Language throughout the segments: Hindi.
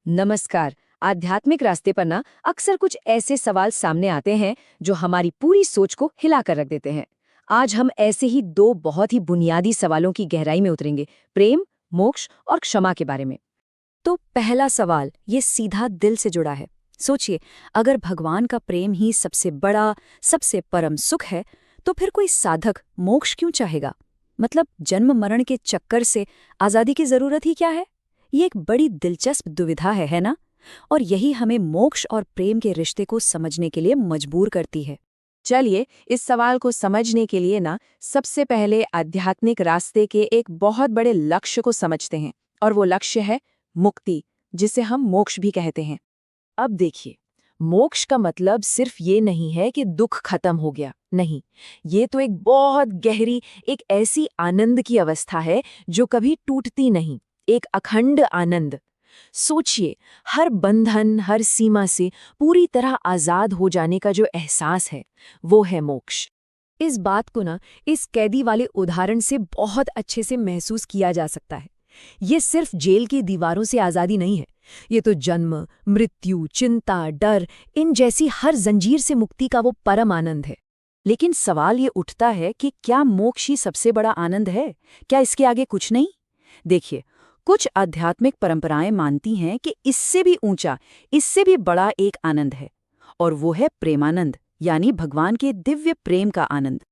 नमस्कार। आध्यात्मिक रास्ते पर ना अक्सर कुछ ऐसे सवाल सामने आते हैं जो हमारी पूरी सोच को हिला कर रख देते हैं। आज हम ऐसे ही दो बहुत ही बुनियादी सवालों की गहराई में उतरेंगे, प्रेम, मोक्ष और क्षमा के बारे में। तो पहला सवाल ये सीधा दिल से जुड़ा है। सोचिए, अगर भगवान का प्रेम ही सबसे बड़ा, सबसे परम सुख है, तो फिर कोई साधक मोक्ष क्यों चाहेगा? मतलब जन्म मरण के चक्कर से आजादी की जरूरत ही क्या है? ये एक बड़ी दिलचस्प दुविधा है ना? और यही हमें मोक्ष और प्रेम के रिश्ते को समझने के लिए मजबूर करती है। चलिए, इस सवाल को समझने के लिए ना सबसे पहले आध्यात्मिक रास्ते के एक बहुत बड़े लक्ष्य को समझते हैं, और वो लक्ष्य है मुक्ति, जिसे हम मोक्ष भी कहते हैं। अब देखिए, मोक्ष का मतलब सिर्फ ये नहीं है कि दुख खत्म हो गया, नहीं। ये तो एक बहुत गहरी, एक ऐसी आनंद की अवस्था है जो कभी टूटती नहीं, एक अखंड आनंद। सोचिए, हर बंधन, हर सीमा से पूरी तरह आजाद हो जाने का जो एहसास है, वो है मोक्ष। इस बात को ना इस कैदी वाले उदाहरण से बहुत अच्छे से महसूस किया जा सकता है। ये सिर्फ जेल की दीवारों से आज़ादी नहीं है, ये तो जन्म, मृत्यु, चिंता, डर, इन जैसी हर जंजीर से मुक्ति का वो परम आनंद है। लेकिन सवाल ये उठता है कि क्या मोक्ष ही सबसे बड़ा आनंद है? क्या इसके आगे कुछ नहीं? देखिए, कुछ आध्यात्मिक परंपराएं मानती हैं कि इससे भी ऊंचा, इससे भी बड़ा एक आनंद है, और वो है प्रेमानंद, यानी भगवान के दिव्य प्रेम का आनंद।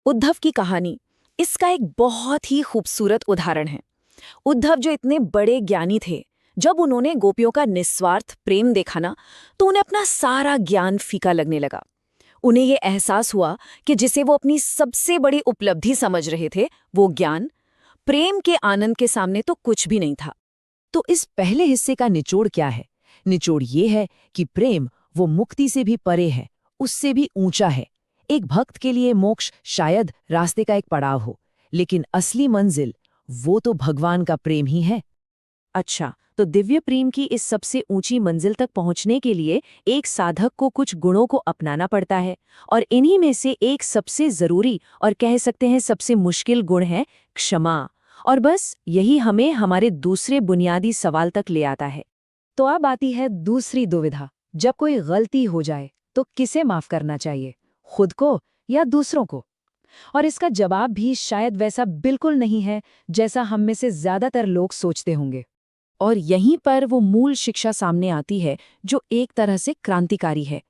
उद्धव की कहानी इसका एक बहुत ही खूबसूरत उदाहरण है। उद्धव जो इतने बड़े ज्ञानी थे, जब उन्होंने गोपियों का निस्वार्थ प्रेम देखा ना, तो उन्हें अपना सारा ज्ञान फीका लगने लगा। उन्हें ये एहसास हुआ कि जिसे वो अपनी सबसे बड़ी उपलब्धि समझ रहे थे, वो ज्ञान, प्रेम के आनंद के सामने तो कुछ भी नहीं था। तो इस पहले हिस्से का निचोड़ क्या है? निचोड़ ये है कि प्रेम वो मुक्ति से भी परे है, उससे भी ऊंचा है। एक भक्त के लिए मोक्ष शायद रास्ते का एक पड़ाव हो, लेकिन असली मंजिल वो तो भगवान का प्रेम ही है। अच्छा, तो दिव्य प्रेम की इस सबसे ऊंची मंजिल तक पहुंचने के लिए एक साधक को कुछ गुणों को अपनाना पड़ता है, और इन्हीं में से एक सबसे जरूरी और कह सकते हैं सबसे मुश्किल गुण है क्षमा। और बस यही हमें हमारे दूसरे बुनियादी सवाल तक ले आता है। तो अब आती है दूसरी दुविधा, जब कोई गलती हो जाए तो किसे माफ करना चाहिए, खुद को या दूसरों को? और इसका जवाब भी शायद वैसा बिल्कुल नहीं है जैसा हम में से ज्यादातर लोग सोचते होंगे। और यहीं पर वो मूल शिक्षा सामने आती है जो एक तरह से क्रांतिकारी है।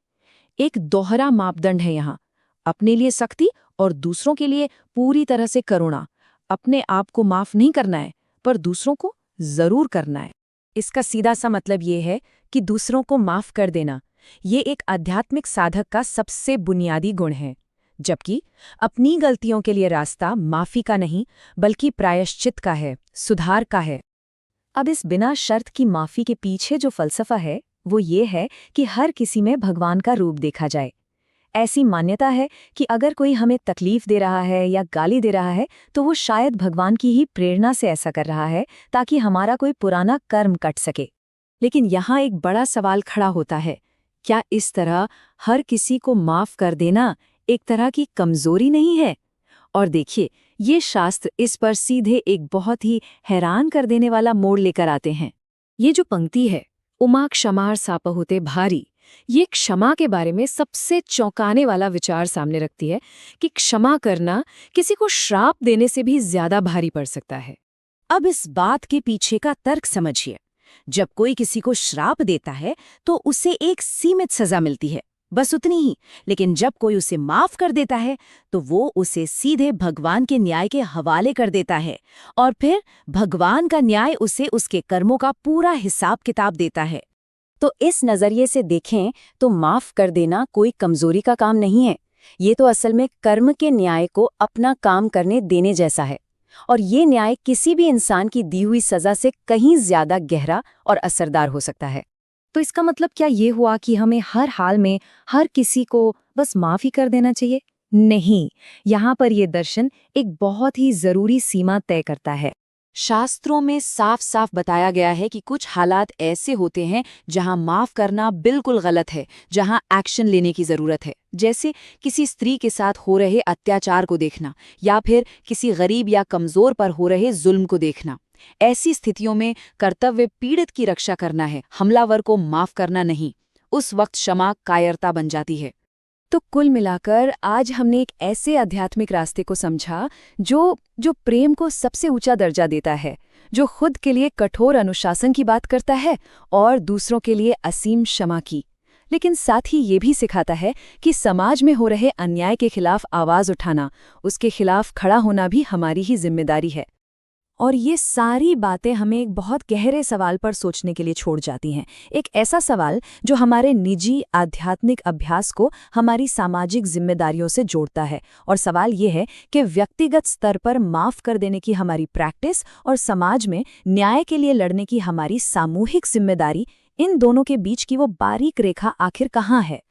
एक दोहरा मापदंड है यहाँ, अपने लिए सख्ती और दूसरों के लिए पूरी तरह से करुणा। अपने आप को माफ नहीं करना है, पर दूसरों को जरूर करना है। इसका सीधा सा मतलब ये है कि दूसरों को माफ कर देना, ये एक आध्यात्मिक साधक का सबसे बुनियादी गुण है। जबकि अपनी गलतियों के लिए रास्ता माफी का नहीं, बल्कि प्रायश्चित का है, सुधार का है। अब इस बिना शर्त की माफी के पीछे जो फलसफा है, वो ये है कि हर किसी में भगवान का रूप देखा जाए। ऐसी मान्यता है कि अगर कोई हमें तकलीफ दे रहा है या गाली दे रहा है, तो वो शायद भगवान की ही प्रेरणा से ऐसा कर रहा है, ताकि हमारा कोई पुराना कर्म कट सके। लेकिन यहाँ एक बड़ा सवाल खड़ा होता है, क्या इस तरह हर किसी को माफ कर देना एक तरह की कमजोरी नहीं है? और देखिए, ये शास्त्र इस पर सीधे एक बहुत ही हैरान कर देने वाला मोड़ लेकर आते हैं। ये जो पंक्ति है, उमा क्षमार सापहुते भारी, ये क्षमा के बारे में सबसे चौंकाने वाला विचार सामने रखती है कि क्षमा करना किसी को श्राप देने से भी ज्यादा भारी पड़ सकता है। अब इस बात के पीछे का तर्क समझिए। जब कोई किसी को श्राप देता है तो उसे एक सीमित सजा मिलती है, बस उतनी ही। लेकिन जब कोई उसे माफ कर देता है तो वो उसे सीधे भगवान के न्याय के हवाले कर देता है, और फिर भगवान का न्याय उसे उसके कर्मों का पूरा हिसाब किताब देता है। तो इस नजरिए से देखें तो माफ कर देना कोई कमजोरी का काम नहीं है, ये तो असल में कर्म के न्याय को अपना काम करने देने जैसा है। और ये न्याय किसी भी इंसान की दी हुई सजा से कहीं ज्यादा गहरा और असरदार हो सकता है। तो इसका मतलब क्या ये हुआ कि हमें हर हाल में हर किसी को बस माफ ही कर देना चाहिए? नहीं, यहाँ पर ये दर्शन एक बहुत ही जरूरी सीमा तय करता है। शास्त्रों में साफ साफ बताया गया है कि कुछ हालात ऐसे होते हैं जहां माफ करना बिल्कुल गलत है, जहां एक्शन लेने की जरूरत है। जैसे किसी स्त्री के साथ हो रहे अत्याचार को देखना, या फिर किसी गरीब या कमजोर पर हो रहे जुल्म को देखना। ऐसी स्थितियों में कर्तव्य पीड़ित की रक्षा करना है, हमलावर को माफ करना नहीं। उस वक्त क्षमा कायरता बन जाती है। तो कुल मिलाकर आज हमने एक ऐसे आध्यात्मिक रास्ते को समझा जो प्रेम को सबसे ऊंचा दर्जा देता है, जो खुद के लिए कठोर अनुशासन की बात करता है और दूसरों के लिए असीम क्षमा की, लेकिन साथ ही ये भी सिखाता है कि समाज में हो रहे अन्याय के खिलाफ आवाज उठाना, उसके खिलाफ खड़ा होना भी हमारी ही जिम्मेदारी है। और ये सारी बातें हमें एक बहुत गहरे सवाल पर सोचने के लिए छोड़ जाती हैं। एक ऐसा सवाल जो हमारे निजी आध्यात्मिक अभ्यास को हमारी सामाजिक जिम्मेदारियों से जोड़ता है। और सवाल ये है कि व्यक्तिगत स्तर पर माफ़ कर देने की हमारी प्रैक्टिस और समाज में न्याय के लिए लड़ने की हमारी सामूहिक जिम्मेदारी, इन दोनों के बीच की वो बारीक रेखा आखिर कहाँ है।